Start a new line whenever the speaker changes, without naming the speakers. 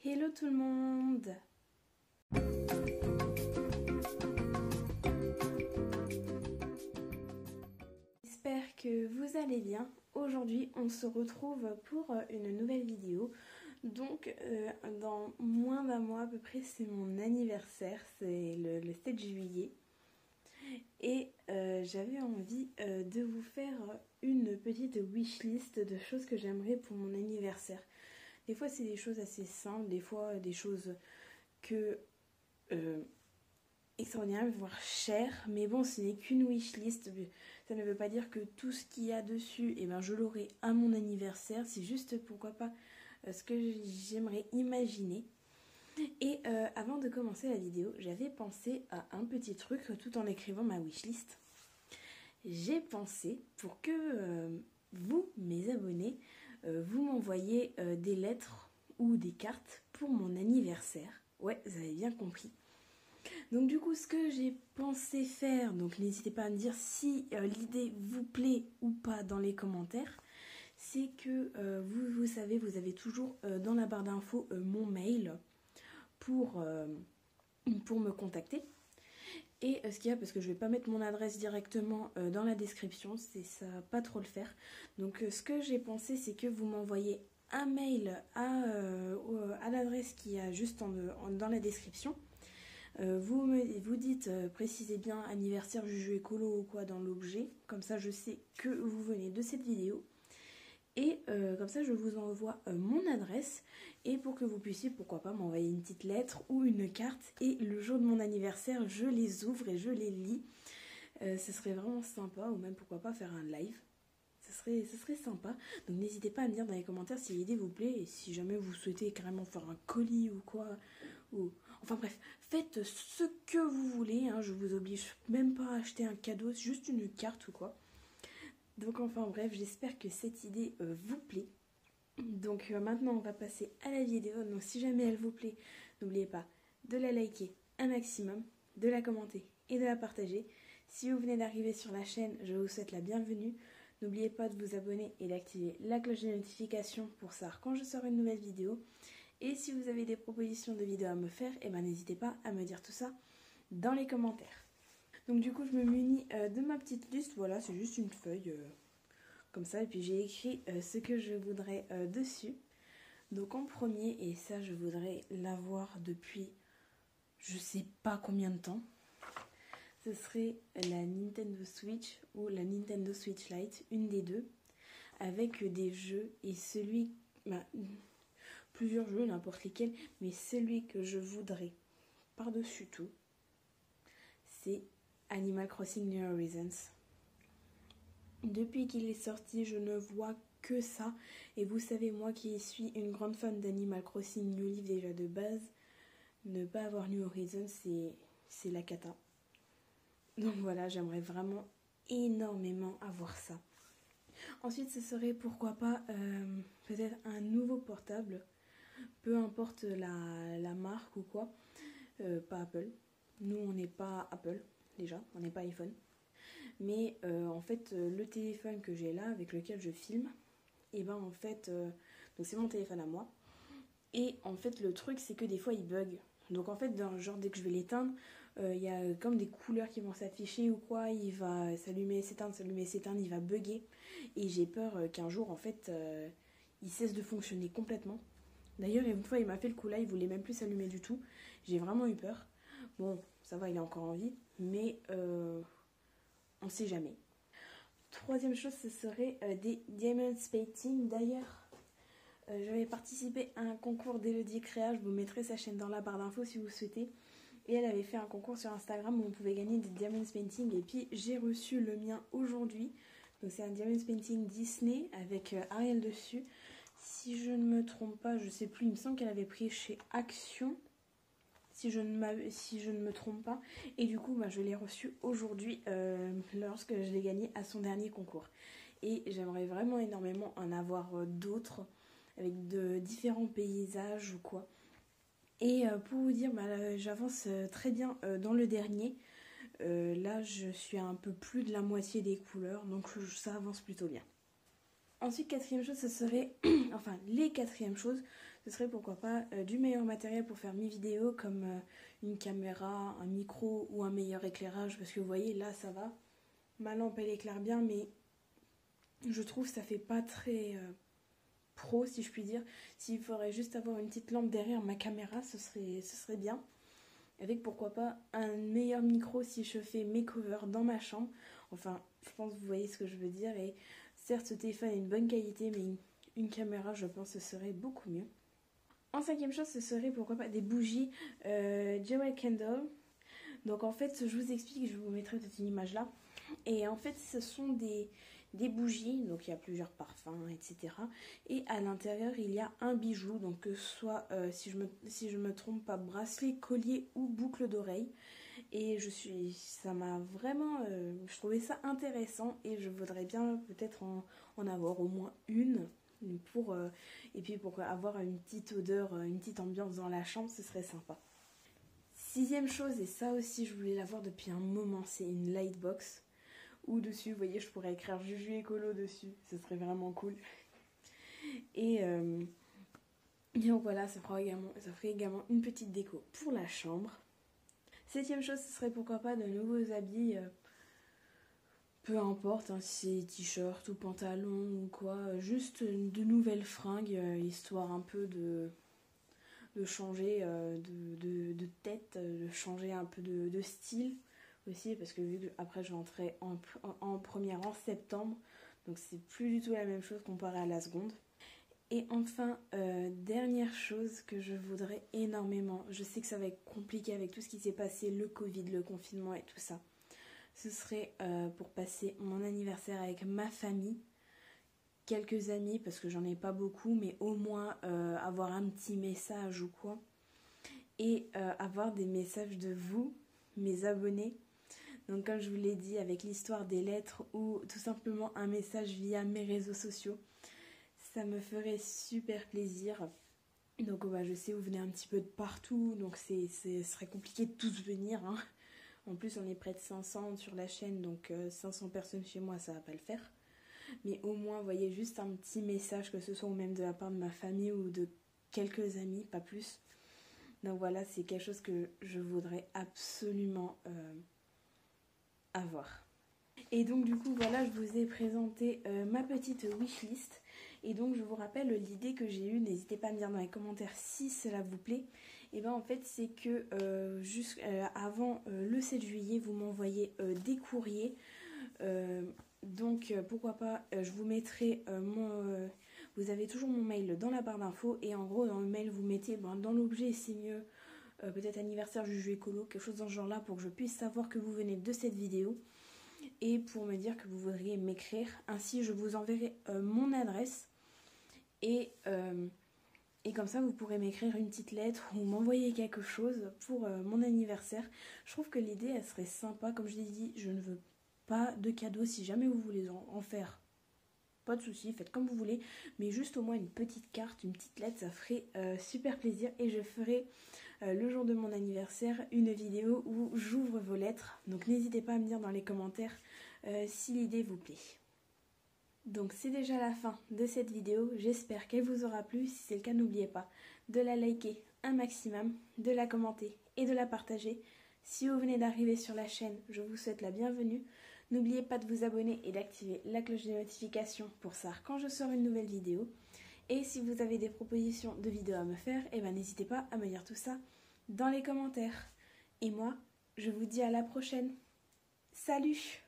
Hello tout le monde! J'espère que vous allez bien. Aujourd'hui on se retrouve pour une nouvelle vidéo. Donc dans moins d'un mois à peu près c'est mon anniversaire, c'est le 7 juillet. Et j'avais envie de vous faire une petite wishlist de choses que j'aimerais pour mon anniversaire. Des fois c'est des choses assez simples, des fois des choses que extraordinaires, voire chères, mais bon ce n'est qu'une wishlist, ça ne veut pas dire que tout ce qu'il y a dessus, eh ben, je l'aurai à mon anniversaire, c'est juste pourquoi pas ce que j'aimerais imaginer. Et avant de commencer la vidéo, j'avais pensé à un petit truc tout en écrivant ma wishlist. J'ai pensé pour que vous, mes abonnés, vous m'envoyez des lettres ou des cartes pour mon anniversaire. Ouais, vous avez bien compris. Donc du coup, ce que j'ai pensé faire, donc n'hésitez pas à me dire si l'idée vous plaît ou pas dans les commentaires, c'est que vous savez, vous avez toujours dans la barre d'infos mon mail pour me contacter. Et ce qu'il y a, parce que je vais pas mettre mon adresse directement dans la description, ça va pas trop le faire. Donc ce que j'ai pensé, c'est que vous m'envoyez un mail à l'adresse qui y a juste dans la description. Vous dites, précisez bien anniversaire Juju Écolo ou quoi dans l'objet, comme ça je sais que vous venez de cette vidéo. Et comme ça je vous envoie mon adresse et pour que vous puissiez pourquoi pas m'envoyer une petite lettre ou une carte et le jour de mon anniversaire je les ouvre et je les lis. Ce serait vraiment sympa, ou même pourquoi pas faire un live. Ce serait sympa. Donc n'hésitez pas à me dire dans les commentaires si l'idée vous plaît et si jamais vous souhaitez carrément faire un colis ou quoi. Enfin bref, faites ce que vous voulez, hein, je vous oblige même pas à acheter un cadeau, c'est juste une carte ou quoi. Donc enfin bref, j'espère que cette idée vous plaît. Donc maintenant on va passer à la vidéo. Donc si jamais elle vous plaît, n'oubliez pas de la liker un maximum, de la commenter et de la partager. Si vous venez d'arriver sur la chaîne, je vous souhaite la bienvenue. N'oubliez pas de vous abonner et d'activer la cloche de notification pour savoir quand je sors une nouvelle vidéo. Et si vous avez des propositions de vidéos à me faire, eh ben, n'hésitez pas à me dire tout ça dans les commentaires. Donc du coup je me munis de ma petite liste, voilà c'est juste une feuille comme ça et puis j'ai écrit ce que je voudrais dessus. Donc en premier, et ça je voudrais l'avoir depuis je sais pas combien de temps, ce serait la Nintendo Switch ou la Nintendo Switch Lite, une des deux, avec des jeux et plusieurs jeux, n'importe lesquels, mais celui que je voudrais par-dessus tout, c'est Animal Crossing New Horizons. Depuis qu'il est sorti, je ne vois que ça. Et vous savez, moi qui suis une grande fan d'Animal Crossing New Leaf déjà de base, ne pas avoir New Horizons, c'est la cata. Donc voilà, j'aimerais vraiment énormément avoir ça. Ensuite, ce serait pourquoi pas peut-être un nouveau portable. Peu importe la marque ou quoi. Pas Apple. Nous, on n'est pas Apple. Déjà, on n'est pas iPhone. Mais en fait, le téléphone que j'ai là, avec lequel je filme, et ben en fait, donc c'est mon téléphone à moi. Et en fait, le truc, c'est que des fois, il bug. Donc en fait, genre dès que je vais l'éteindre, il y a comme des couleurs qui vont s'afficher ou quoi. Il va s'allumer, s'éteindre, il va bugger. Et j'ai peur qu'un jour, en fait, il cesse de fonctionner complètement. D'ailleurs, une fois, il m'a fait le coup là, il voulait même plus s'allumer du tout. J'ai vraiment eu peur. Bon, ça va, il est encore en vie, mais on sait jamais. Troisième chose, ce serait des Diamond Painting. D'ailleurs, j'avais participé à un concours d'Elodie Créa. Je vous mettrai sa chaîne dans la barre d'infos si vous souhaitez. Et elle avait fait un concours sur Instagram où on pouvait gagner des Diamond Painting. Et puis j'ai reçu le mien aujourd'hui. Donc c'est un Diamond Painting Disney avec Ariel dessus. Si je ne me trompe pas, je sais plus, il me semble qu'elle avait pris chez Action. Si je ne me trompe pas. Et du coup, je l'ai reçu aujourd'hui lorsque je l'ai gagné à son dernier concours. Et j'aimerais vraiment énormément en avoir d'autres avec de différents paysages ou quoi. Et pour vous dire, j'avance très bien dans le dernier. Là, je suis à un peu plus de la moitié des couleurs, donc ça avance plutôt bien. Ensuite, quatrième chose, ce serait, enfin les quatrièmes choses, ce serait pourquoi pas du meilleur matériel pour faire mes vidéos, comme une caméra, un micro ou un meilleur éclairage, parce que vous voyez là ça va, ma lampe elle éclaire bien, mais je trouve que ça fait pas très pro, si je puis dire. S'il faudrait juste avoir une petite lampe derrière ma caméra, ce serait bien. Avec pourquoi pas un meilleur micro si je fais mes covers dans ma chambre. Enfin, je pense que vous voyez ce que je veux dire. Et certes, ce téléphone a une bonne qualité, mais une caméra, je pense, ce serait beaucoup mieux. En cinquième chose, ce serait pourquoi pas des bougies Jewel Candle. Donc en fait, je vous explique, je vous mettrai peut-être une image là. Et en fait, ce sont des bougies, donc il y a plusieurs parfums, etc. Et à l'intérieur, il y a un bijou, donc que ce soit, si je me trompe pas, bracelet, collier ou boucle d'oreille. Et ça m'a vraiment, je trouvais ça intéressant et je voudrais bien peut-être en avoir au moins une. Et puis pour avoir une petite odeur, une petite ambiance dans la chambre, ce serait sympa. Sixième chose, et ça aussi je voulais l'avoir depuis un moment, c'est une lightbox. Ou dessus, vous voyez, je pourrais écrire Juju écolo dessus, ce serait vraiment cool. Et donc voilà, ça ferait également une petite déco pour la chambre. Septième chose, ce serait pourquoi pas de nouveaux habits, peu importe, hein, si c'est t-shirt ou pantalon ou quoi, juste de nouvelles fringues, histoire un peu de changer de tête, de changer un peu de style aussi, parce que vu que après je rentrais en première en septembre, donc c'est plus du tout la même chose comparé à la seconde. Et enfin, dernière chose que je voudrais énormément, je sais que ça va être compliqué avec tout ce qui s'est passé, le Covid, le confinement et tout ça, ce serait pour passer mon anniversaire avec ma famille, quelques amis, parce que j'en ai pas beaucoup, mais au moins avoir un petit message ou quoi, et avoir des messages de vous, mes abonnés. Donc comme je vous l'ai dit, avec l'histoire des lettres ou tout simplement un message via mes réseaux sociaux, ça me ferait super plaisir. Donc je sais, vous venez un petit peu de partout, donc ce serait compliqué de tous venir, hein. En plus on est près de 500 sur la chaîne, donc 500 personnes chez moi, ça va pas le faire. Mais au moins, vous voyez, juste un petit message, que ce soit ou même de la part de ma famille ou de quelques amis, pas plus. Donc voilà, c'est quelque chose que je voudrais absolument avoir. Et donc du coup, voilà, je vous ai présenté ma petite wishlist. Et donc je vous rappelle l'idée que j'ai eue, n'hésitez pas à me dire dans les commentaires si cela vous plaît. Et bien en fait, c'est que avant le 7 juillet, vous m'envoyez des courriers. Donc pourquoi pas, je vous mettrai vous avez toujours mon mail dans la barre d'infos, et en gros dans le mail vous mettez dans l'objet, c'est mieux peut-être anniversaire Juju écolo, quelque chose dans ce genre là, pour que je puisse savoir que vous venez de cette vidéo et pour me dire que vous voudriez m'écrire. Ainsi je vous enverrai mon adresse et comme ça vous pourrez m'écrire une petite lettre ou m'envoyer quelque chose pour mon anniversaire. Je trouve que l'idée elle serait sympa. Comme je l'ai dit, je ne veux pas de cadeaux. Si jamais vous voulez en faire, pas de souci, faites comme vous voulez, mais juste au moins une petite carte, une petite lettre, ça ferait super plaisir. Et je ferai le jour de mon anniversaire une vidéo où j'ouvre vos lettres, donc n'hésitez pas à me dire dans les commentaires si l'idée vous plaît. Donc c'est déjà la fin de cette vidéo, j'espère qu'elle vous aura plu. Si c'est le cas, n'oubliez pas de la liker un maximum, de la commenter et de la partager. Si vous venez d'arriver sur la chaîne, je vous souhaite la bienvenue. N'oubliez pas de vous abonner et d'activer la cloche de notification pour savoir quand je sors une nouvelle vidéo. Et si vous avez des propositions de vidéos à me faire, n'hésitez pas à me dire tout ça dans les commentaires. Et moi, je vous dis à la prochaine. Salut!